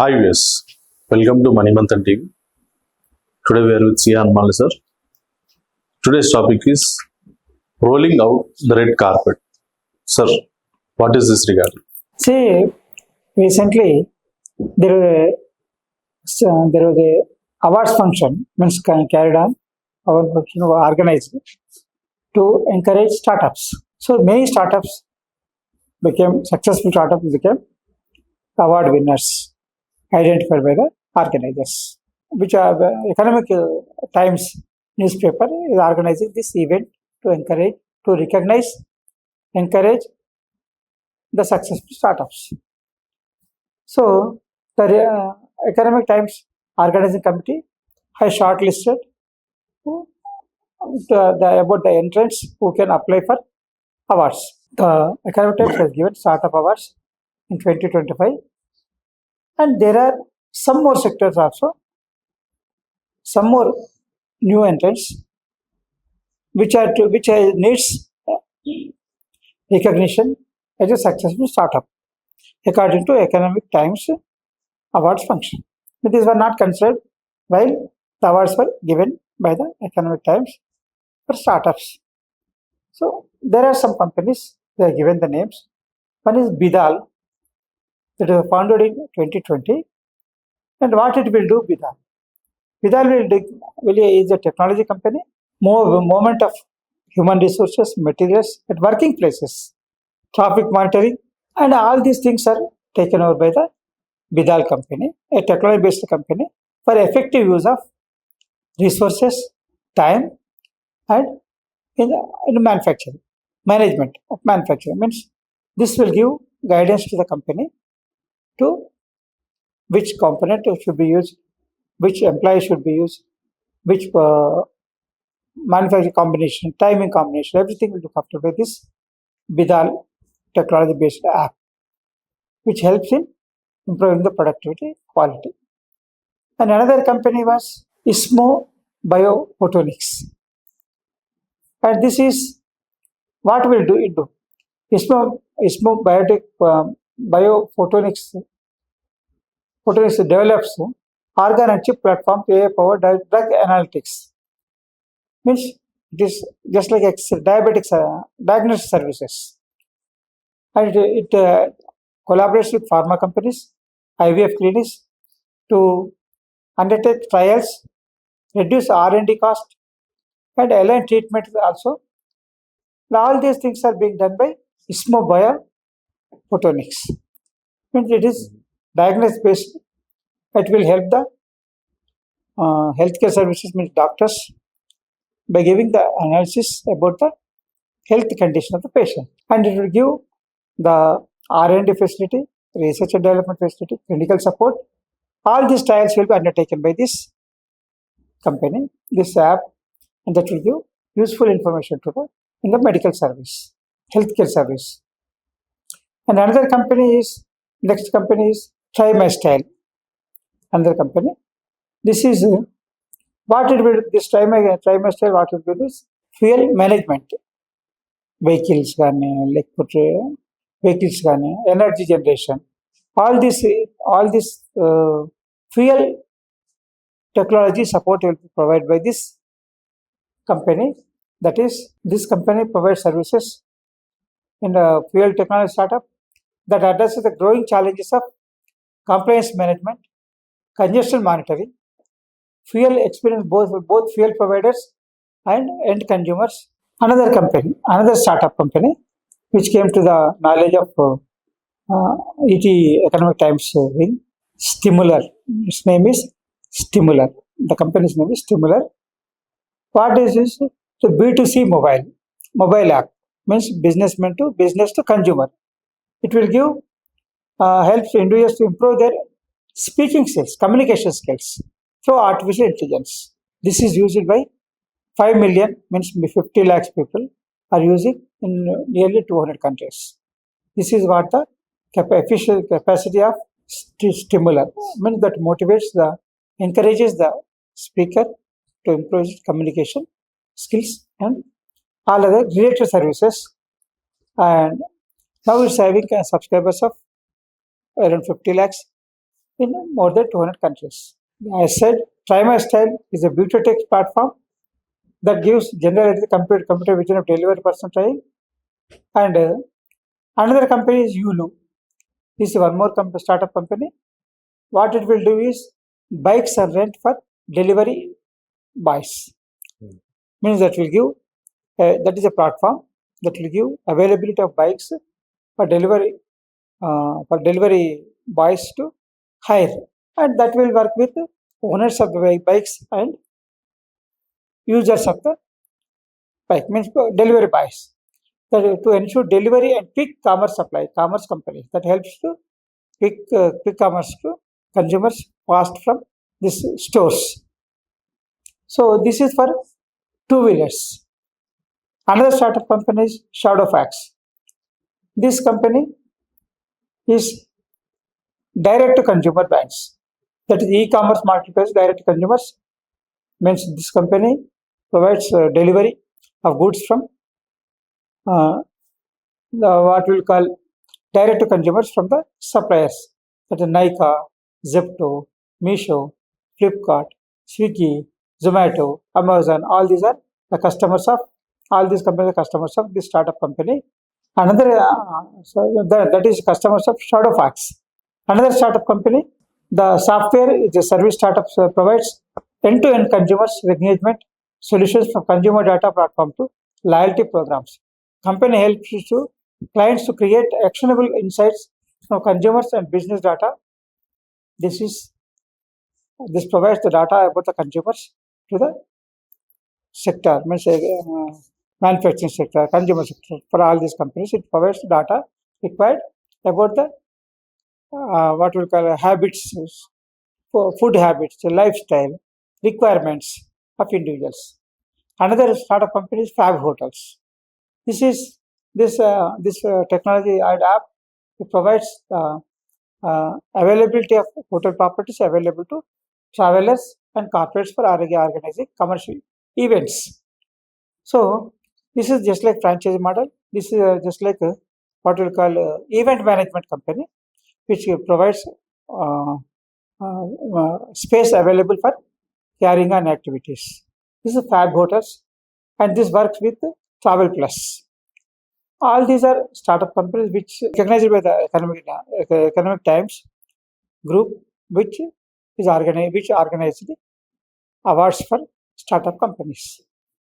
Hi viewers, welcome to Manimanthan TV. Today we are with Sian Mali sir. Today's topic is rolling out the red carpet. Sir, what is this regarding? See, recently there there was a awards function means carried on award function was organized to encourage startups. So many startups became successful. Startups became award winners identified by the organizers. Which are Economic Times newspaper is organizing this event to encourage, to recognize, encourage the successful startups. So the Economic Times organizing committee has shortlisted about the entrants who can apply for awards. The Economic Times has given startup awards in 2025, and there are some more sectors also, some more new entrants which needs recognition as a successful startup according to Economic Times awards function. But these were not considered while the awards were given by the Economic Times for startups. So there are some companies, they are given the names. One is Bidal, that was founded in 2020. And what it will do, Bidal? Bidal is a technology company, movement of human resources, materials at working places, traffic monitoring, and all these things are taken over by the Bidal company, a technology-based company for effective use of resources, time, and in manufacturing, management of manufacturing. Means this will give guidance to the company to which component should be used, which employee should be used, which manufacturing combination, timing combination, everything will look after by this Bidal technology-based app, which helps in improving the productivity quality. And another company was ISMO Biophotonics. And this is what will do it do. ISMO Biophotonics develops organ and chip platform AI powered drug analytics. Means it is just like diabetics diagnosis services. And it collaborates with pharma companies, IVF clinics to undertake trials, reduce R&D cost, and align treatment also. All these things are being done by ISMO Biophotonics. Means it is diagnosis based. It will help the healthcare services, means doctors, by giving the analysis about the health condition of the patient. And it will give the R&D facility, research and development facility, clinical support. All these trials will be undertaken by this company, this app, and that will give useful information to the in the medical service, healthcare service. And another company is Trimestyle. Another company. This is what it will. This Trimestyle, what it will do is fuel management, vehicles, vehicles, energy generation. All this fuel technology support will be provided by this company. That is, this company provides services in the fuel technology startup that addresses the growing challenges of compliance management, congestion monitoring, fuel experience both fuel providers and end consumers. Another company, another startup company, which came to the knowledge of ET Economic Times wing, Stimular. Its name is Stimular. The company's name is Stimular. What is this? The B2C mobile app, means businessman to business to consumer. It will give helps individuals to improve their speaking skills, communication skills through artificial intelligence. This is used by 5 million, means 50 lakhs people are using in nearly 200 countries. This is what the capacity of Stimular, means that encourages the speaker to improve his communication skills and all other related services. And now it's having subscribers of around 50 lakhs in more than 200 countries. I said TriMyStyle is a beauty-tech platform that gives generated computer vision of delivery person trying. And another company is Yulu. This is one more startup company. What it will do is bikes are rent for delivery boys. Means that will give that is a platform that will give availability of bikes for delivery boys to hire, and that will work with owners of the bikes and users of the bike, means delivery boys. That to ensure delivery and quick commerce supply, commerce company that helps to quick commerce to consumers fast from these stores. So this is for two-wheelers. Another startup company is Shadowfax. This company is direct to consumer brands. That is e-commerce marketplace direct to consumers. Means this company provides delivery of goods from what we will call direct to consumers from the suppliers. That is Nykaa, Zepto, Meesho, Flipkart, Swiggy, Zomato, Amazon. All these are the customers of all these companies are customers of this startup company. Another that is customers of Shadowfax. Another startup company, the software is a service startup provides end-to-end consumers engagement solutions from consumer data platform to loyalty programs. Company helps to clients to create actionable insights from consumers and business data. This provides the data about the consumers to the sector, means manufacturing sector, consumer sector. For all these companies, it provides data required about the what we call habits, food habits, lifestyle requirements of individuals. Another startup company is Fab Hotels. This technology app. It provides availability of hotel properties available to travelers and corporates for organizing commercial events. So this is just like franchise model. This is just like what we call event management company, which provides space available for carrying on activities. This is Fab Hotels, and this works with Travel Plus. All these are startup companies which recognized by the Economic Times group, which organized awards for startup companies.